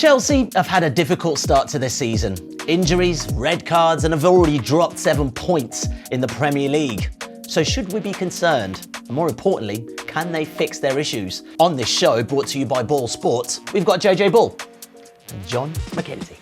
Chelsea have had a difficult start to this season. Injuries, red cards, and have already dropped 7 points in the Premier League. So should we be concerned? And more importantly, can they fix their issues? On this show, brought to you by Ball Sports, we've got JJ Bull and John Mackenzie.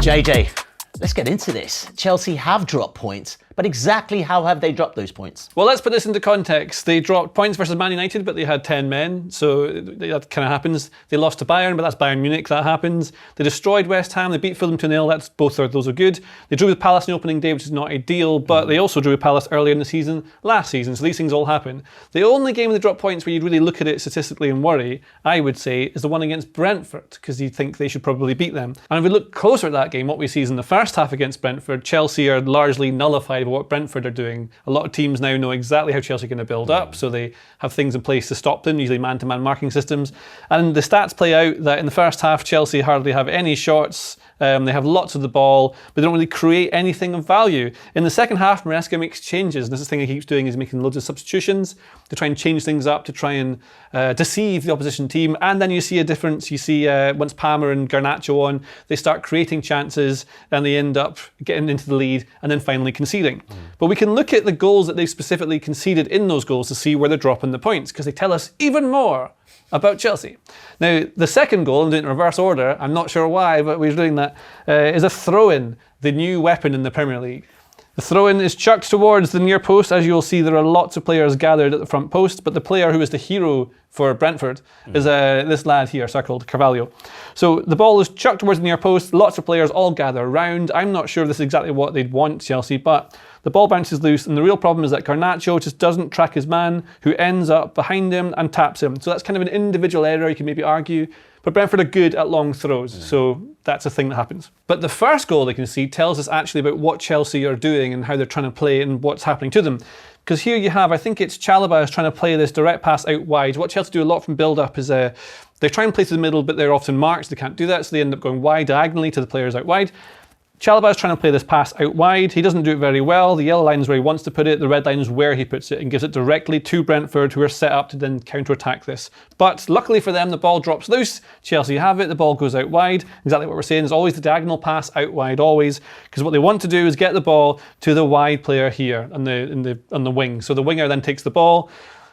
JJ, let's get into this. Chelsea have dropped points, but exactly how have they dropped those points? Well, let's put this into context. They dropped points versus Man United, but they had 10 men, so that kind of happens. They lost to Bayern, but that's Bayern Munich, that happens. They destroyed West Ham, they beat Fulham 2-0, that's both of those are good. They drew with Palace in the opening day, which is not ideal, but they also drew with Palace earlier in the season, last season, so these things all happen. The only game they dropped points where you'd really look at it statistically and worry, I would say, is the one against Brentford, because you think they should probably beat them. And if we look closer at that game, what we see is in the first half against Brentford, Chelsea are largely nullified by what Brentford are doing. A lot of teams now know exactly how Chelsea are going to build up, so they have things in place to stop them, usually man-to-man marking systems. And the stats play out that in the first half, Chelsea hardly have any shots. They have lots of the ball, but they don't really create anything of value. In the second half, Maresca makes changes, and this is the thing he keeps doing, is making loads of substitutions to try and change things up, to try and deceive the opposition team. And then you see a difference. You see once Palmer and Garnacho on, they start creating chances, and they end up getting into the lead, and then finally conceding. But we can look at the goals that they've specifically conceded in those goals to see where they're dropping the points, because they tell us even more about Chelsea. Now, the second goal, I'm doing it in reverse order, I'm not sure why, but we're doing that, is a throw-in, the new weapon in the Premier League. The throw-in is chucked towards the near post. As you'll see, there are lots of players gathered at the front post, but the player who is the hero for Brentford is this lad here, circled, Carvalho. So the ball is chucked towards the near post, lots of players all gather around. I'm not sure if this is exactly what they'd want, Chelsea, but the ball bounces loose, and the real problem is that Garnacho just doesn't track his man, who ends up behind him and taps him. So that's kind of an individual error, you can maybe argue, but Brentford are good at long throws, so that's a thing that happens. But the first goal they can see tells us actually about what Chelsea are doing and how they're trying to play and what's happening to them. Because here you have, I think it's Chalobah is trying to play this direct pass out wide. What Chelsea do a lot from build-up is they try and play to the middle, but they're often marked, they can't do that, so they end up going wide diagonally to the players out wide. Chalobah is trying to play this pass out wide. He doesn't do it very well. The yellow line is where he wants to put it. The red line is where he puts it and gives it directly to Brentford, who are set up to then counter-attack this. But luckily for them, the ball drops loose. Chelsea have it. The ball goes out wide. Exactly what we're saying is always the diagonal pass out wide, always. Because what they want to do is get the ball to the wide player here on the wing. So the winger then takes the ball.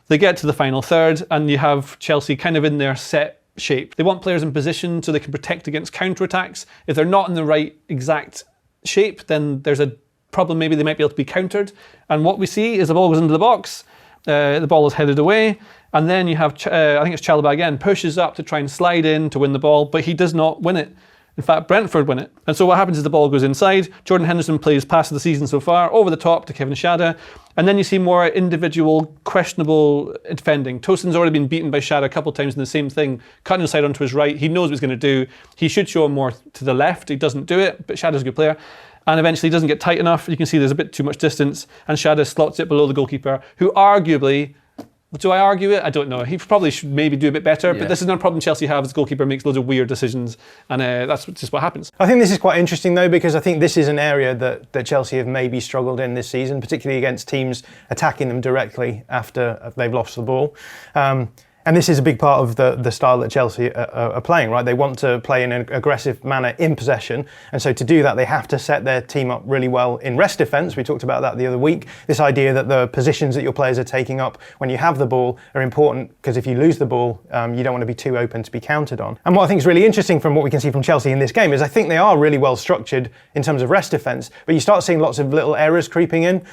They get to the final third, and you have Chelsea kind of in their set shape. They want players in position so they can protect against counter-attacks. If they're not in the right exact shape, then there's a problem. Maybe they might be able to be countered. And what we see is the ball goes into the box, the ball is headed away, and then you have, I think it's Chalobah again, pushes up to try and slide in to win the ball, but he does not win it. In fact, Brentford win it. And so what happens is the ball goes inside. Jordan Henderson plays pass of the season so far, over the top to Kevin Schade. And then you see more individual, questionable defending. Tosin's already been beaten by Schade a couple of times in the same thing, cutting inside onto his right. He knows what he's going to do. He should show him more to the left. He doesn't do it, but Shade's a good player. And eventually he doesn't get tight enough. You can see there's a bit too much distance, and Schade slots it below the goalkeeper, who arguably, do I argue it? I don't know. He probably should maybe do a bit better, but this is not a problem Chelsea have. The goalkeeper makes loads of weird decisions, and that's just what happens. I think this is quite interesting though, because I think this is an area that Chelsea have maybe struggled in this season, particularly against teams attacking them directly after they've lost the ball. And this is a big part of the style that Chelsea are playing, right? They want to play in an aggressive manner in possession. And so to do that, they have to set their team up really well in rest defence. We talked about that the other week. This idea that the positions that your players are taking up when you have the ball are important, because if you lose the ball, you don't want to be too open to be countered on. And what I think is really interesting from what we can see from Chelsea in this game is I think they are really well structured in terms of rest defence, but you start seeing lots of little errors creeping in,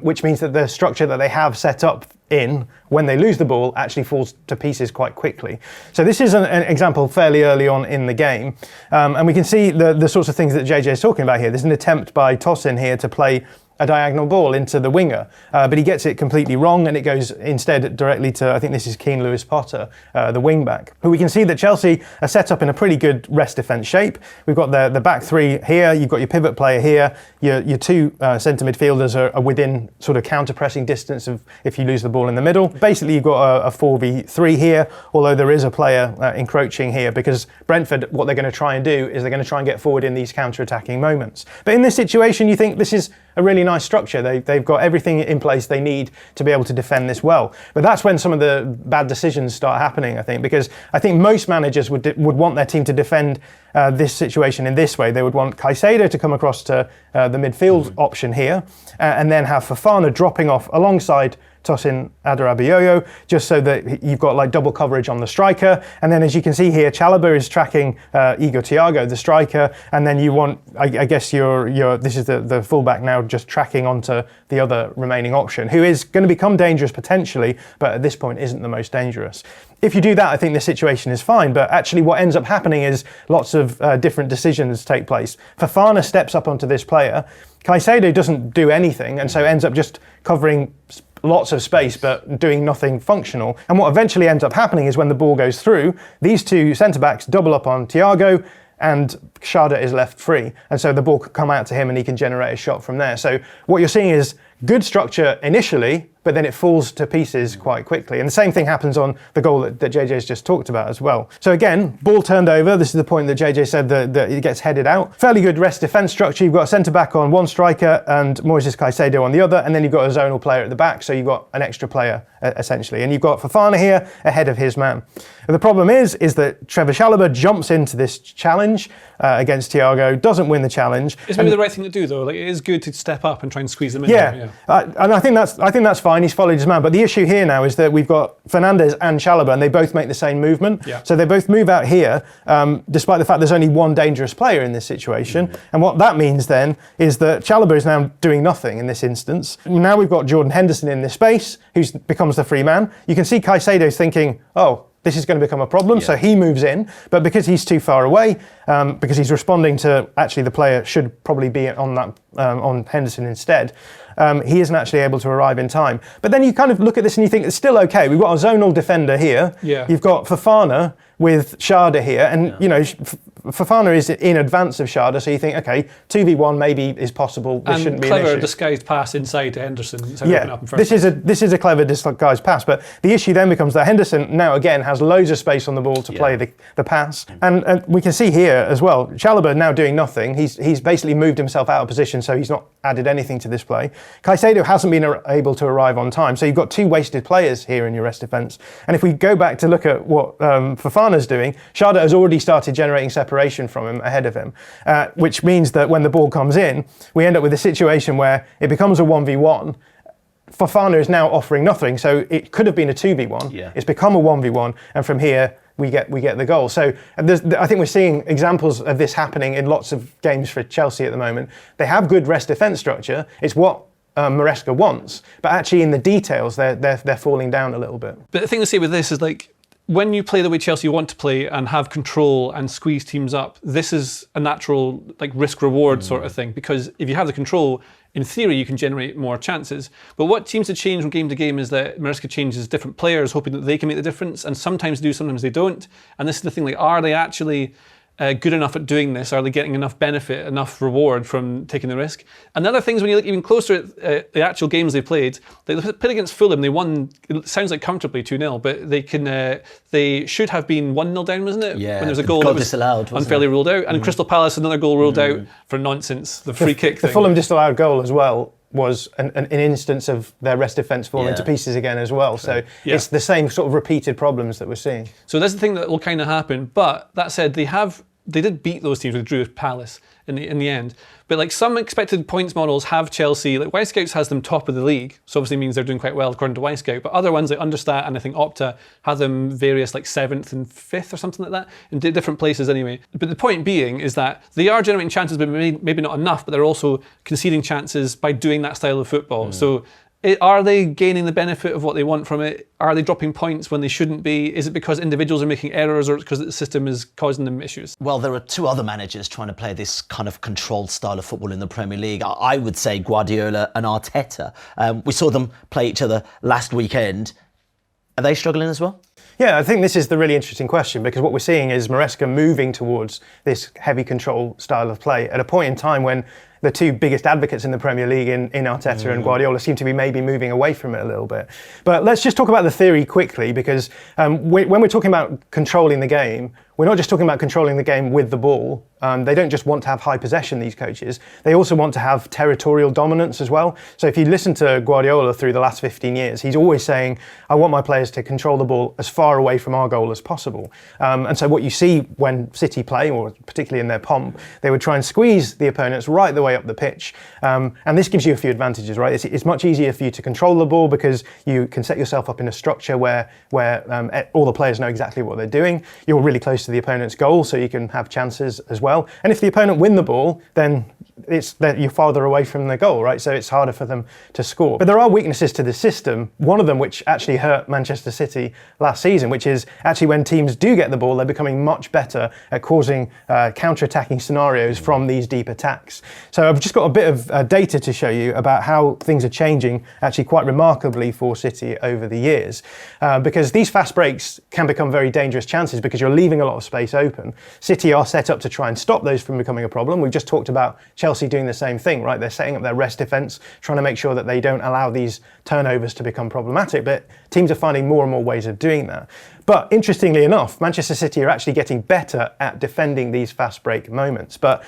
which means that the structure that they have set up in when they lose the ball actually falls to pieces quite quickly. So this is an example fairly early on in the game, and we can see the sorts of things that JJ is talking about here. There's an attempt by Tosin here to play a diagonal ball into the winger, but he gets it completely wrong, and it goes instead directly to, I think this is Keane Lewis-Potter, the wing back. But we can see that Chelsea are set up in a pretty good rest defence shape. We've got the back three here, you've got your pivot player here, your two centre midfielders are within sort of counter-pressing distance of if you lose the ball in the middle. Basically you've got a 4v3 here, although there is a player encroaching here, because Brentford, what they're going to try and do is they're going to try and get forward in these counter-attacking moments. But in this situation, you think this is a really nice structure. They've got everything in place they need to be able to defend this well. But that's when some of the bad decisions start happening, I think, because I think most managers would want their team to defend this situation in this way. They would want Caicedo to come across to the midfield option here, and then have Fofana dropping off alongside Tosin Adarabioyo, just so that you've got like double coverage on the striker. And then, as you can see here, Chalobah is tracking Igor Thiago, the striker, and then you want, I guess, your this is the fullback now, just tracking onto the other remaining option, who is going to become dangerous potentially, but at this point isn't the most dangerous. If you do that, I think the situation is fine, but actually what ends up happening is lots of different decisions take place. Fofana steps up onto this player, Caicedo doesn't do anything, and so ends up just covering lots of space but doing nothing functional. And what eventually ends up happening is when the ball goes through, these two centre-backs double up on Thiago, and Xhaka is left free. And so the ball could come out to him and he can generate a shot from there. So what you're seeing is good structure initially, but then it falls to pieces quite quickly. And the same thing happens on the goal that JJ's just talked about as well. So again, ball turned over. This is the point that JJ said that it gets headed out. Fairly good rest defence structure. You've got a centre-back on one striker and Moises Caicedo on the other, and then you've got a zonal player at the back, so you've got an extra player essentially. And you've got Fofana here ahead of his man. And the problem is that Trevor Chalobah jumps into this challenge against Thiago, doesn't win the challenge. It's maybe the right thing to do though. Like, it is good to step up and try and squeeze them in. Yeah. And I think that's fine. He's followed his man. But the issue here now is that we've got Fernandes and Chalobah, and they both make the same movement. Yeah. So they both move out here, despite the fact there's only one dangerous player in this situation. Mm-hmm. And what that means then is that Chalobah is now doing nothing in this instance. Now we've got Jordan Henderson in this space, who becomes the free man. You can see Caicedo thinking, oh, this is going to become a problem, so he moves in, but because he's too far away, because he's responding to actually the player should probably be on Henderson instead, he isn't actually able to arrive in time. But then you kind of look at this and you think it's still okay. We've got a zonal defender here. Yeah. You've got Fofana with Xhaka here, and you know Fofana is in advance of Xhaka, so you think, okay, 2v1 maybe is possible. This shouldn't be an issue. Clever disguised pass inside to Henderson. This is a clever disguised pass, but the issue then becomes that Henderson now again has loads of space on the ball to play the pass, and we can see here as well, Chalobah now doing nothing. He's basically moved himself out of position, so he's not added anything to this play. Caicedo hasn't been able to arrive on time, so you've got two wasted players here in your rest defence. And if we go back to look at what Fofana's doing, Xhaka has already started generating separation from him ahead of him, which means that when the ball comes in, we end up with a situation where it becomes a 1v1. Fofana is now offering nothing, so it could have been a 2v1. Yeah. It's become a 1v1, and from here we get the goal. So I think we're seeing examples of this happening in lots of games for Chelsea at the moment. They have good rest defence structure. It's what Maresca wants, but actually in the details they're falling down a little bit. But the thing to say with this is, like, when you play the way Chelsea want to play and have control and squeeze teams up, this is a natural like risk-reward sort of thing, because if you have the control, in theory you can generate more chances. But what seems to change from game to game is that Maresca changes different players, hoping that they can make the difference, and sometimes do, sometimes they don't. And this is the thing, like, are they actually good enough at doing this? Are they getting enough benefit, enough reward from taking the risk? And the other things, when you look even closer at the actual games they played against Fulham, they won, it sounds like comfortably 2-0, but they should have been 1-0 down, wasn't it? Yeah, when there was a goal that was disallowed, unfairly ruled out. And Crystal Palace, another goal ruled out for nonsense, the free kick The thing. Fulham disallowed goal as well was an instance of their rest defence falling to pieces again as well. So it's the same sort of repeated problems that we're seeing. So that's the thing that will kind of happen. But that said, they did beat those teams with Drew Palace in the end. But like, some expected points models have Chelsea, like Wyscouts has them top of the league, so obviously means they're doing quite well according to Wyscout. But other ones like Understat and I think Opta have them various like 7th and 5th or something like that, in different places anyway. But the point being is that they are generating chances, but maybe not enough, but they're also conceding chances by doing that style of football. So are they gaining the benefit of what they want from it? Are they dropping points when they shouldn't be? Is it because individuals are making errors, or because the system is causing them issues? Well, there are two other managers trying to play this kind of controlled style of football in the Premier League. I would say Guardiola and Arteta. We saw them play each other last weekend. Are they struggling as well? Yeah, I think this is the really interesting question, because what we're seeing is Maresca moving towards this heavy control style of play at a point in time when the two biggest advocates in the Premier League in Arteta and Guardiola seem to be maybe moving away from it a little bit. But let's just talk about the theory quickly, because when we're talking about controlling the game, we're not just talking about controlling the game with the ball. They don't just want to have high possession, these coaches. They also want to have territorial dominance as well. So if you listen to Guardiola through the last 15 years, he's always saying, I want my players to control the ball as far away from our goal as possible. And so what you see when City play, or particularly in their pomp, they would try and squeeze the opponents right the way up the pitch. And this gives you a few advantages, right? It's much easier for you to control the ball because you can set yourself up in a structure where all the players know exactly what they're doing. You're really close to the opponent's goal, so you can have chances as well. And if the opponent win the ball, then it's that you're farther away from the goal, right? So it's harder for them to score. But there are weaknesses to the system. One of them, which actually hurt Manchester City last season, which is actually when teams do get the ball, they're becoming much better at causing counter-attacking scenarios from these deep attacks. So I've just got a bit of data to show you about how things are changing actually quite remarkably for City over the years. Because these fast breaks can become very dangerous chances because you're leaving a lot of space open. City are set up to try and stop those from becoming a problem. We've just talked about Chelsea doing the same thing, right? They're setting up their rest defence, trying to make sure that they don't allow these turnovers to become problematic, but teams are finding more and more ways of doing that. But interestingly enough, Manchester City are actually getting better at defending these fast break moments. But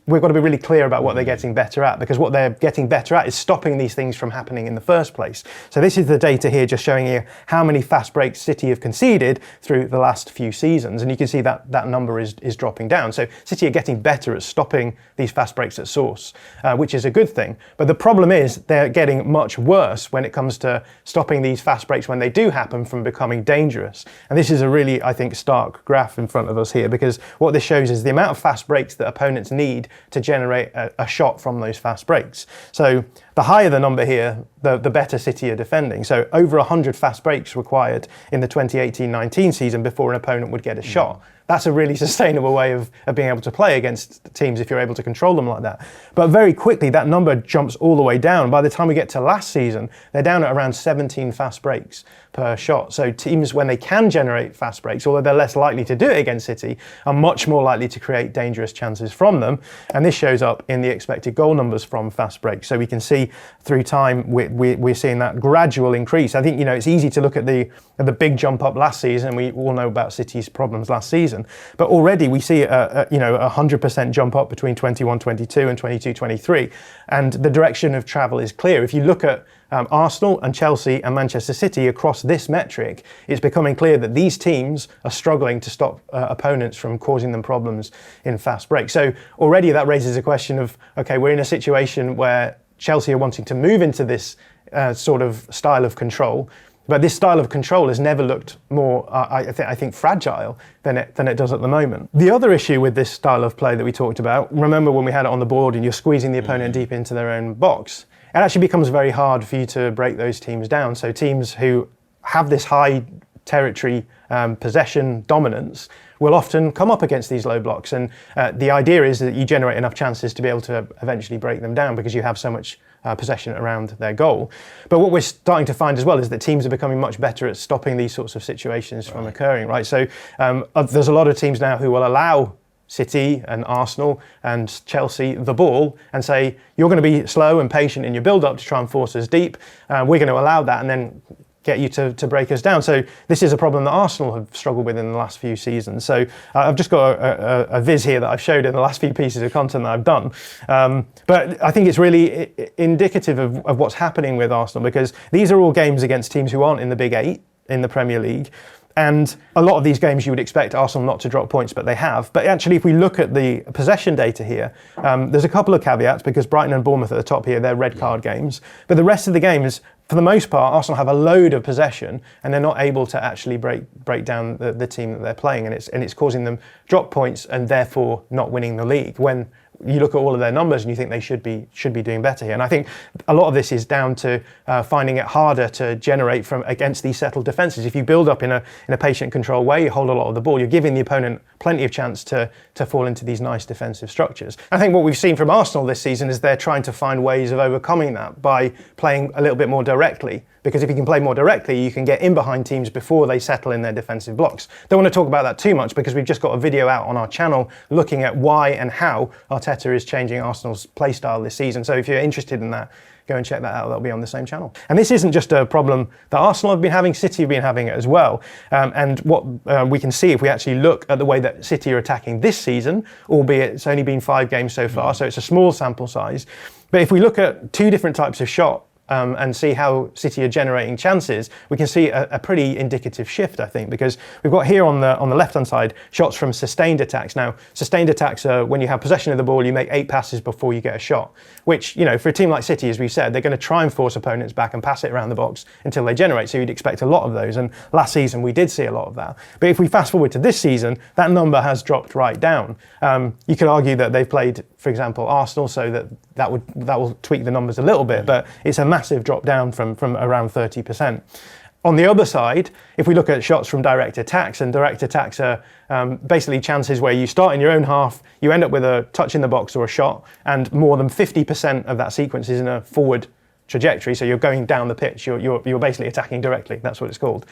we've got to be really clear about what they're getting better at, because what they're getting better at is stopping these things from happening in the first place. So this is the data here just showing you how many fast breaks City have conceded through the last few seasons. And you can see that that number is dropping down. So City are getting better at stopping these fast breaks at source, which is a good thing. But the problem is they're getting much worse when it comes to stopping these fast breaks when they do happen from becoming dangerous. And this is a really, I think, stark graph in front of us here, because what this shows is the amount of fast breaks that opponents need to generate a shot from those fast breaks. So the higher the number here, the better City are defending. So over 100 fast breaks required in the 2018-19 season before an opponent would get a shot. That's a really sustainable way of being able to play against teams if you're able to control them like that. But very quickly, that number jumps all the way down. By the time we get to last season, they're down at around 17 fast breaks per shot. So teams, when they can generate fast breaks, although they're less likely to do it against City, are much more likely to create dangerous chances from them. And this shows up in the expected goal numbers from fast breaks. So we can see through time, we're seeing that gradual increase. I think, it's easy to look at the big jump up last season. We all know about City's problems last season. But already we see a 100% jump up between 21-22 and 22-23, and the direction of travel is clear. If you look at Arsenal and Chelsea and Manchester City across this metric, it's becoming clear that these teams are struggling to stop opponents from causing them problems in fast breaks. So already that raises a question of, okay, we're in a situation where Chelsea are wanting to move into this sort of style of control. But this style of control has never looked more, I think, fragile than it does at the moment. The other issue with this style of play that we talked about, remember when we had it on the board and you're squeezing the opponent deep into their own box, it actually becomes very hard for you to break those teams down. So teams who have this high territory possession dominance will often come up against these low blocks. And the idea is that you generate enough chances to be able to eventually break them down because you have so much possession around their goal. But what we're starting to find as well is that teams are becoming much better at stopping these sorts of situations from occurring, right? So there's a lot of teams now who will allow City and Arsenal and Chelsea the ball and say, you're going to be slow and patient in your build-up to try and force us deep. We're going to allow that and then get you to break us down. So this is a problem that Arsenal have struggled with in the last few seasons. So I've just got a viz here that I've showed in the last few pieces of content that I've done. But I think it's really indicative of what's happening with Arsenal, because these are all games against teams who aren't in the Big Eight in the Premier League. And a lot of these games you would expect Arsenal not to drop points, but they have. But actually, if we look at the possession data here, there's a couple of caveats, because Brighton and Bournemouth at the top here, they're red card games. But the rest of the games, for the most part, Arsenal have a load of possession and they're not able to actually break down the team that they're playing, and it's causing them drop points and therefore not winning the league, when you look at all of their numbers and you think they should be doing better here. And I think a lot of this is down to finding it harder to generate from against these settled defences. If you build up in a patient control way, you hold a lot of the ball, you're giving the opponent plenty of chance to fall into these nice defensive structures. I think what we've seen from Arsenal this season is they're trying to find ways of overcoming that by playing a little bit more directly. Because if you can play more directly, you can get in behind teams before they settle in their defensive blocks. Don't want to talk about that too much, because we've just got a video out on our channel looking at why and how Arteta is changing Arsenal's play style this season. So if you're interested in that, go and check that out. That'll be on the same channel. And this isn't just a problem that Arsenal have been having, City have been having it as well. And what we can see if we actually look at the way that City are attacking this season, albeit it's only been 5 games so far, so it's a small sample size. But if we look at 2 different types of shot, and see how City are generating chances, we can see a pretty indicative shift, I think, because we've got here on the left-hand side shots from sustained attacks. Now, sustained attacks are when you have possession of the ball, you make 8 passes before you get a shot, which, for a team like City, as we said, they're going to try and force opponents back and pass it around the box until they generate. So you'd expect a lot of those. And last season, we did see a lot of that. But if we fast forward to this season, that number has dropped right down. You could argue that they've played, for example, Arsenal, so that will tweak the numbers a little bit, but it's a massive drop down from around 30%. On the other side, if we look at shots from direct attacks, and direct attacks are basically chances where you start in your own half, you end up with a touch in the box or a shot, and more than 50% of that sequence is in a forward trajectory, so you're going down the pitch, you're basically attacking directly, that's what it's called.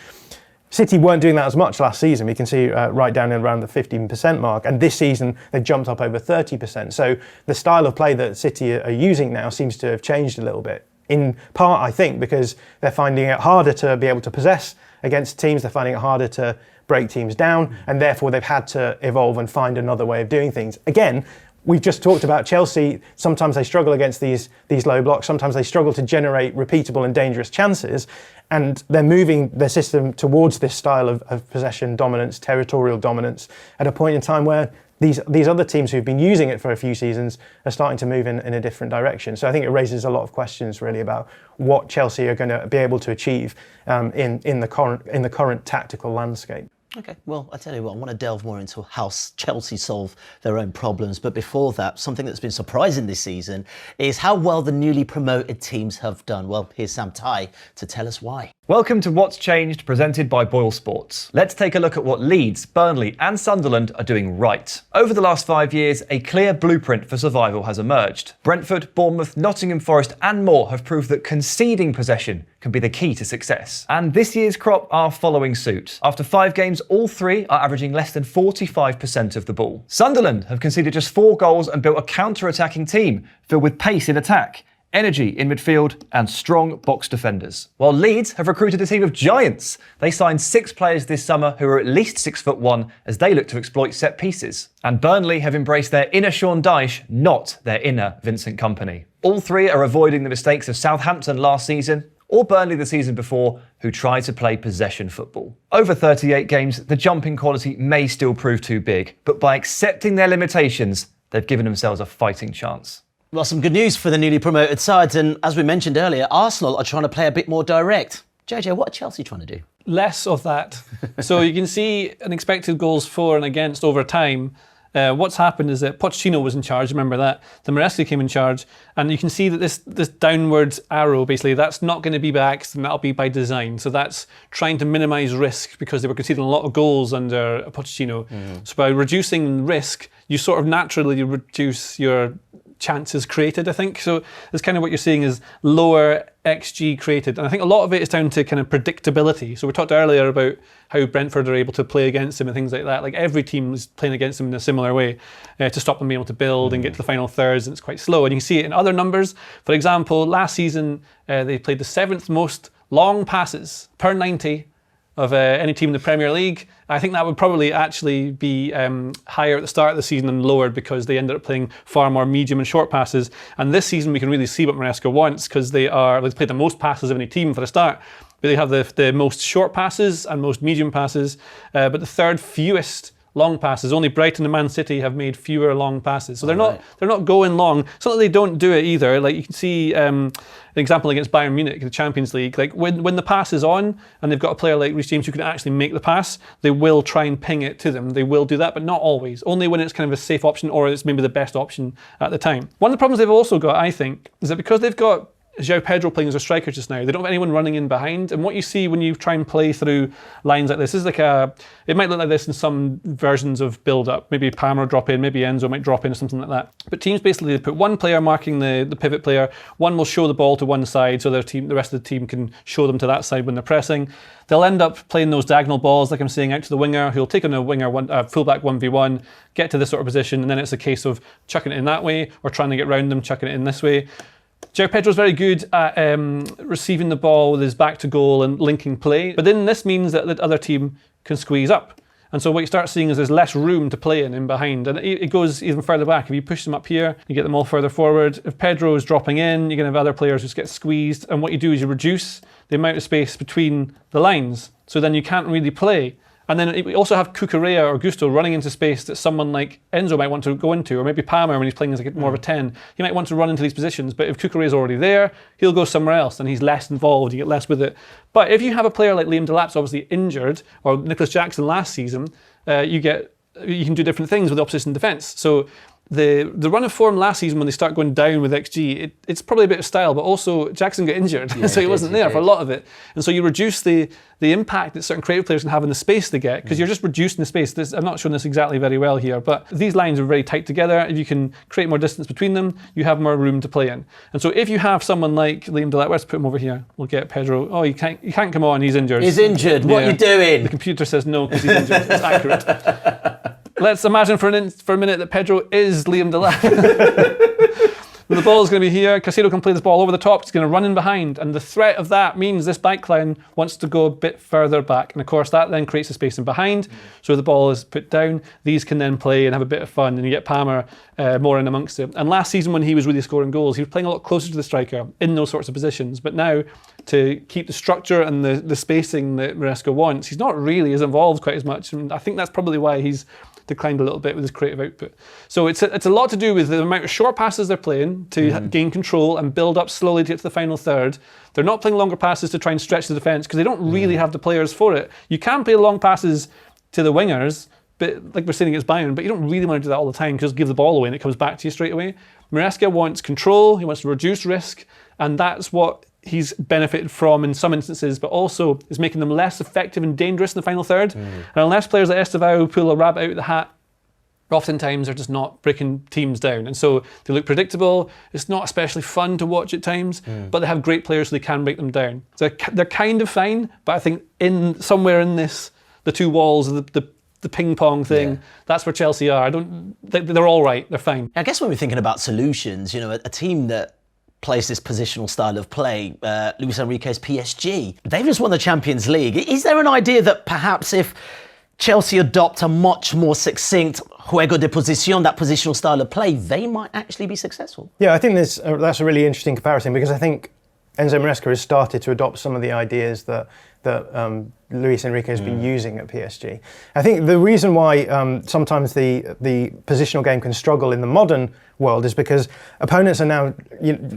City weren't doing that as much last season. We can see right down in around the 15% mark. And this season, they've jumped up over 30%. So the style of play that City are using now seems to have changed a little bit. In part, I think, because they're finding it harder to be able to possess against teams. They're finding it harder to break teams down. And therefore, they've had to evolve and find another way of doing things. Again, we've just talked about Chelsea. Sometimes they struggle against these low blocks. Sometimes they struggle to generate repeatable and dangerous chances. And they're moving their system towards this style of possession dominance, territorial dominance, at a point in time where these other teams who've been using it for a few seasons are starting to move in a different direction. So I think it raises a lot of questions really about what Chelsea are going to be able to achieve in the current tactical landscape. Okay, well, I tell you what, I want to delve more into how Chelsea solve their own problems. But before that, something that's been surprising this season is how well the newly promoted teams have done. Well, here's Sam Tighe to tell us why. Welcome to What's Changed, presented by Boyle Sports. Let's take a look at what Leeds, Burnley and Sunderland are doing right. Over the last 5 years, a clear blueprint for survival has emerged. Brentford, Bournemouth, Nottingham Forest and more have proved that conceding possession can be the key to success. And this year's crop are following suit. After 5 games, all 3 are averaging less than 45% of the ball. Sunderland have conceded just 4 goals and built a counter-attacking team filled with pace in attack, energy in midfield and strong box defenders. While Leeds have recruited a team of giants. They signed 6 players this summer who are at least 6'1" as they look to exploit set pieces. And Burnley have embraced their inner Sean Dyche, not their inner Vincent Kompany. All 3 are avoiding the mistakes of Southampton last season, or Burnley the season before, who tried to play possession football. Over 38 games, the jump in quality may still prove too big, but by accepting their limitations, they've given themselves a fighting chance. Well, some good news for the newly promoted sides, and as we mentioned earlier, Arsenal are trying to play a bit more direct. JJ, what are Chelsea trying to do? Less of that. So you can see an expected goals for and against over time. What's happened is that Pochettino was in charge, remember that. The Maresca came in charge, and you can see that this downwards arrow, basically, that's not going to be by accident, that'll be by design. So that's trying to minimise risk because they were conceding a lot of goals under Pochettino. So by reducing risk, you sort of naturally reduce your chances created, I think. So that's kind of what you're seeing is lower XG created. And I think a lot of it is down to kind of predictability. So we talked earlier about how Brentford are able to play against them and things like that. Like every team is playing against them in a similar way to stop them being able to build and get to the final thirds, and it's quite slow. And you can see it in other numbers. For example, last season, they played the 7th most long passes per 90 of any team in the Premier League. I think that would probably actually be higher at the start of the season and lowered because they ended up playing far more medium and short passes. And this season we can really see what Maresca wants because they've played the most passes of any team for the start. But they have the most short passes and most medium passes, but the 3rd fewest long passes. Only Brighton and Man City have made fewer long passes. So they're not going long. It's not that they don't do it either. Like you can see an example against Bayern Munich in the Champions League. Like when the pass is on and they've got a player like Reece James who can actually make the pass, they will try and ping it to them. They will do that, but not always. Only when it's kind of a safe option or it's maybe the best option at the time. One of the problems they've also got, I think, is that because they've got João Pedro playing as a striker just now, they don't have anyone running in behind. And what you see when you try and play through lines like this is like it might look like this in some versions of build-up. Maybe Palmer drop in, maybe Enzo might drop in or something like that. But teams basically put one player marking the pivot player, one will show the ball to one side so the rest of the team can show them to that side when they're pressing. They'll end up playing those diagonal balls, like I'm saying, out to the winger, who'll take on a winger, fullback 1v1, get to this sort of position, and then it's a case of chucking it in that way or trying to get round them, chucking it in this way. João Pedro's very good at receiving the ball with his back to goal and linking play, but then this means that the other team can squeeze up. And so what you start seeing is there's less room to play in behind, and it goes even further back. If you push them up here, you get them all further forward. If Pedro is dropping in, you're going to have other players who just get squeezed, and what you do is you reduce the amount of space between the lines, so then you can't really play. And then we also have Cucurella or Gusto running into space that someone like Enzo might want to go into, or maybe Palmer when he's playing as more of a 10. He might want to run into these positions, but if Cucurella's already there, he'll go somewhere else and he's less involved, you get less with it. But if you have a player like Liam Delap's obviously injured, or Nicholas Jackson last season, you can do different things with the opposition defence. So the run of form last season when they start going down with XG, it's probably a bit of style, but also Jackson got injured, so he wasn't there for a lot of it. And so you reduce the impact that certain creative players can have in the space they get, because you're just reducing the space. I'm not showing this exactly very well here, but these lines are very tight together. If you can create more distance between them, you have more room to play in. And so if you have someone like Liam Delap, let's put him over here. We'll get Pedro. Oh, you can't come on, he's injured. He's injured, what are you doing? The computer says no because he's injured. It's accurate. Let's imagine for a minute that Pedro is Liam Delap. The ball's going to be here. Caicedo can play this ball over the top. He's going to run in behind. And the threat of that means this back line wants to go a bit further back. And of course, that then creates a space in behind. So the ball is put down. These can then play and have a bit of fun. And you get Palmer more in amongst it. And last season when he was really scoring goals, he was playing a lot closer to the striker in those sorts of positions. But now, to keep the structure and the spacing that Maresca wants, he's not really as involved quite as much. And I think that's probably why he's declined a little bit with his creative output. So it's a lot to do with the amount of short passes they're playing to gain control and build up slowly to get to the final third. They're not playing longer passes to try and stretch the defence because they don't really have the players for it. You can play long passes to the wingers, but like we're saying against Bayern, but you don't really want to do that all the time because give the ball away and it comes back to you straight away. Maresca wants control, he wants to reduce risk, and that's what he's benefited from in some instances, but also is making them less effective and dangerous in the final third. And unless players like Estevao pull a rabbit out of the hat, oftentimes they're just not breaking teams down. And so they look predictable. It's not especially fun to watch at times, but they have great players so they can break them down. So they're kind of fine, but I think somewhere in this, the two walls, the ping pong thing, that's where Chelsea are. They're all right, they're fine. I guess when we're thinking about solutions, a team that plays this positional style of play, Luis Enrique's PSG, they've just won the Champions League. Is there an idea that perhaps if Chelsea adopt a much more succinct juego de posición, that positional style of play, they might actually be successful? Yeah, I think that's a really interesting comparison, because I think Enzo Maresca has started to adopt some of the ideas that Luis Enrique has been using at PSG. I think the reason why sometimes the positional game can struggle in the modern world is because opponents are now,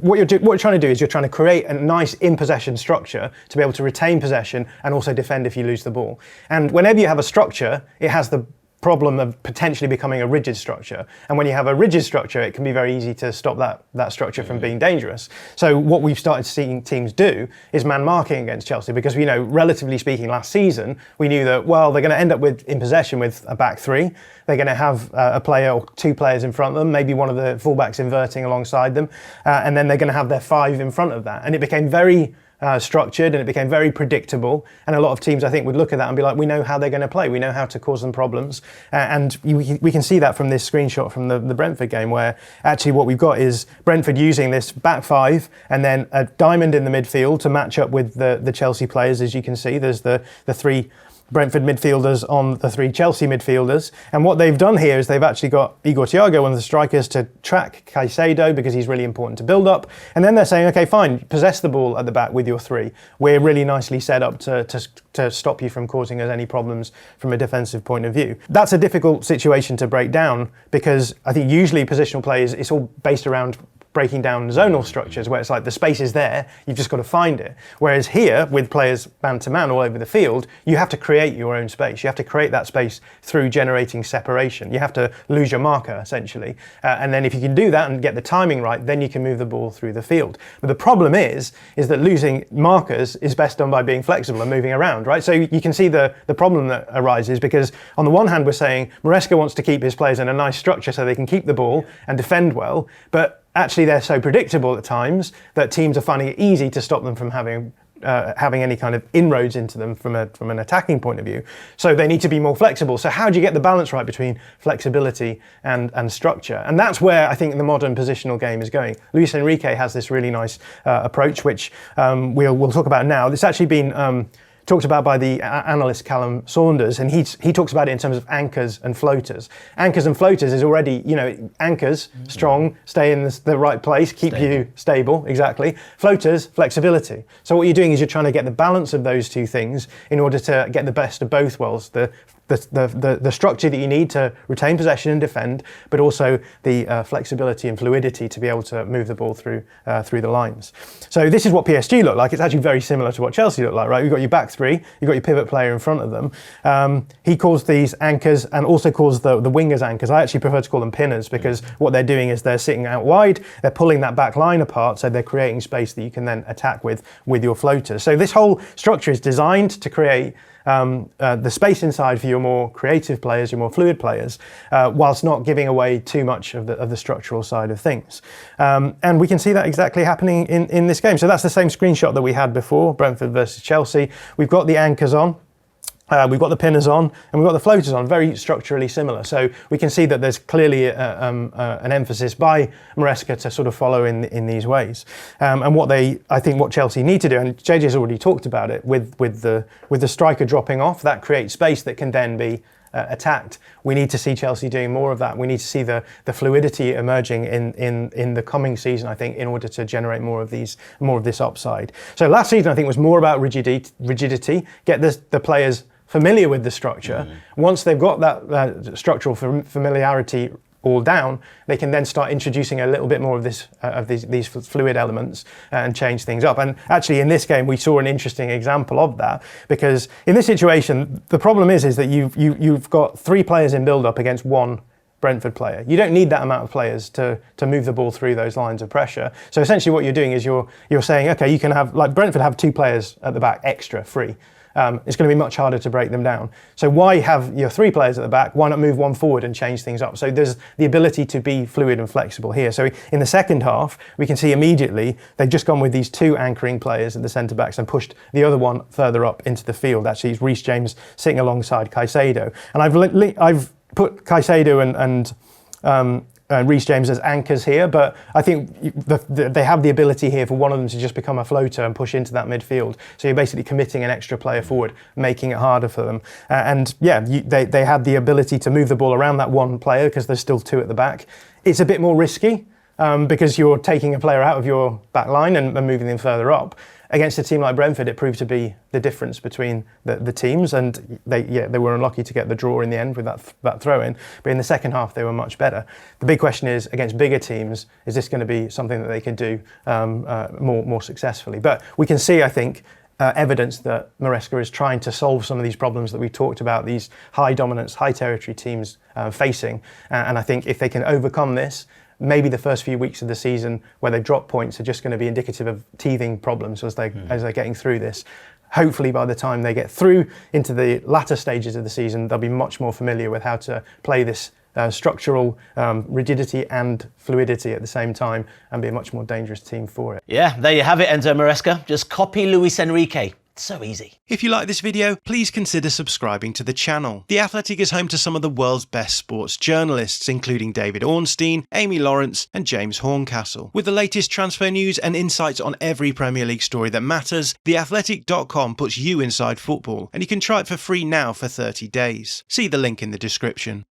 what you're trying to do is you're trying to create a nice in-possession structure to be able to retain possession and also defend if you lose the ball. And whenever you have a structure, it has the problem of potentially becoming a rigid structure. And when you have a rigid structure, it can be very easy to stop that structure from being dangerous. So what we've started seeing teams do is man marking against Chelsea, because relatively speaking, last season, we knew that, well, they're going to end up in possession with a back three. They're going to have a player or two players in front of them, maybe one of the fullbacks inverting alongside them, and then they're going to have their five in front of that. And it became very structured, and it became very predictable, and a lot of teams I think would look at that and be like, we know how they're going to play, we know how to cause them problems, and we can see that from this screenshot from the Brentford game, where actually what we've got is Brentford using this back five and then a diamond in the midfield to match up with the Chelsea players. As you can see, there's the three Brentford midfielders on the three Chelsea midfielders. And what they've done here is they've actually got Igor Thiago, one of the strikers, to track Caicedo because he's really important to build up. And then they're saying, okay, fine, possess the ball at the back with your three. We're really nicely set up to stop you from causing us any problems from a defensive point of view. That's a difficult situation to break down, because I think usually positional play it's all based around breaking down zonal structures, where it's like the space is there, you've just got to find it. Whereas here, with players man-to-man all over the field, you have to create your own space. You have to create that space through generating separation. You have to lose your marker, essentially. And then if you can do that and get the timing right, then you can move the ball through the field. But the problem is that losing markers is best done by being flexible and moving around, right? So you can see the problem that arises, because on the one hand, we're saying Maresca wants to keep his players in a nice structure so they can keep the ball and defend well, but actually they're so predictable at times that teams are finding it easy to stop them from having having any kind of inroads into them from an attacking point of view. So they need to be more flexible. So how do you get the balance right between flexibility and structure? And that's where I think the modern positional game is going. Luis Enrique has this really nice approach, which we'll talk about now. It's actually been talked about by the analyst Callum Saunders, and he talks about it in terms of anchors and floaters. Anchors and floaters is already, anchors, strong, stay in the right place, keep you stable, exactly. Floaters, flexibility. So what you're doing is you're trying to get the balance of those two things in order to get the best of both worlds. The structure that you need to retain possession and defend, but also the flexibility and fluidity to be able to move the ball through the lines. So this is what PSG look like. It's actually very similar to what Chelsea look like, right? You've got your back three, you've got your pivot player in front of them. He calls these anchors and also calls the wingers anchors. I actually prefer to call them pinners because what they're doing is they're sitting out wide, they're pulling that back line apart, so they're creating space that you can then attack with your floaters. So this whole structure is designed to create the space inside for your more creative players, your more fluid players, whilst not giving away too much of the structural side of things. And we can see that exactly happening in this game. So that's the same screenshot that we had before, Brentford versus Chelsea. We've got the anchors on. We've got the pinners on and we've got the floaters on, very structurally similar. So we can see that there's clearly an emphasis by Maresca to sort of follow in these ways. And I think what Chelsea need to do, and JJ's already talked about it, with the striker dropping off, that creates space that can then be attacked. We need to see Chelsea doing more of that. We need to see the fluidity emerging in the coming season, I think, in order to generate more of this upside. So last season, I think, was more about rigidity, get the players familiar with the structure. Once they've got that structural familiarity all down, they can then start introducing a little bit more of these fluid elements and change things up. And actually in this game we saw an interesting example of that, because in this situation the problem is that you've got three players in build-up against one Brentford player. You don't need that amount of players to move the ball through those lines of pressure. So essentially what you're doing is you're saying, okay, you can have, like Brentford have two players at the back extra free. It's going to be much harder to break them down. So why have your three players at the back? Why not move one forward and change things up? So there's the ability to be fluid and flexible here. So in the second half, we can see immediately they've just gone with these two anchoring players at the centre backs and pushed the other one further up into the field. Actually, it's Reece James sitting alongside Caicedo. And I've put Caicedo and Reece James as anchors here, but I think they have the ability here for one of them to just become a floater and push into that midfield. So you're basically committing an extra player forward, making it harder for them. They had the ability to move the ball around that one player because there's still two at the back. It's a bit more risky because you're taking a player out of your back line and moving them further up. Against a team like Brentford, it proved to be the difference between the teams, and they were unlucky to get the draw in the end with that throw-in. But in the second half, they were much better. The big question is, against bigger teams, is this going to be something that they can do more successfully? But we can see, I think, evidence that Maresca is trying to solve some of these problems that we talked about, these high dominance, high territory teams facing. And I think if they can overcome this, maybe the first few weeks of the season where they drop points are just going to be indicative of teething problems as they're getting through this. Hopefully by the time they get through into the latter stages of the season, they'll be much more familiar with how to play this structural rigidity and fluidity at the same time and be a much more dangerous team for it. Yeah, there you have it, Enzo Maresca. Just copy Luis Enrique. So easy. If you like this video, please consider subscribing to the channel. The Athletic is home to some of the world's best sports journalists, including David Ornstein, Amy Lawrence and James Horncastle. With the latest transfer news and insights on every Premier League story that matters, theathletic.com puts you inside football, and you can try it for free now for 30 days. See the link in the description.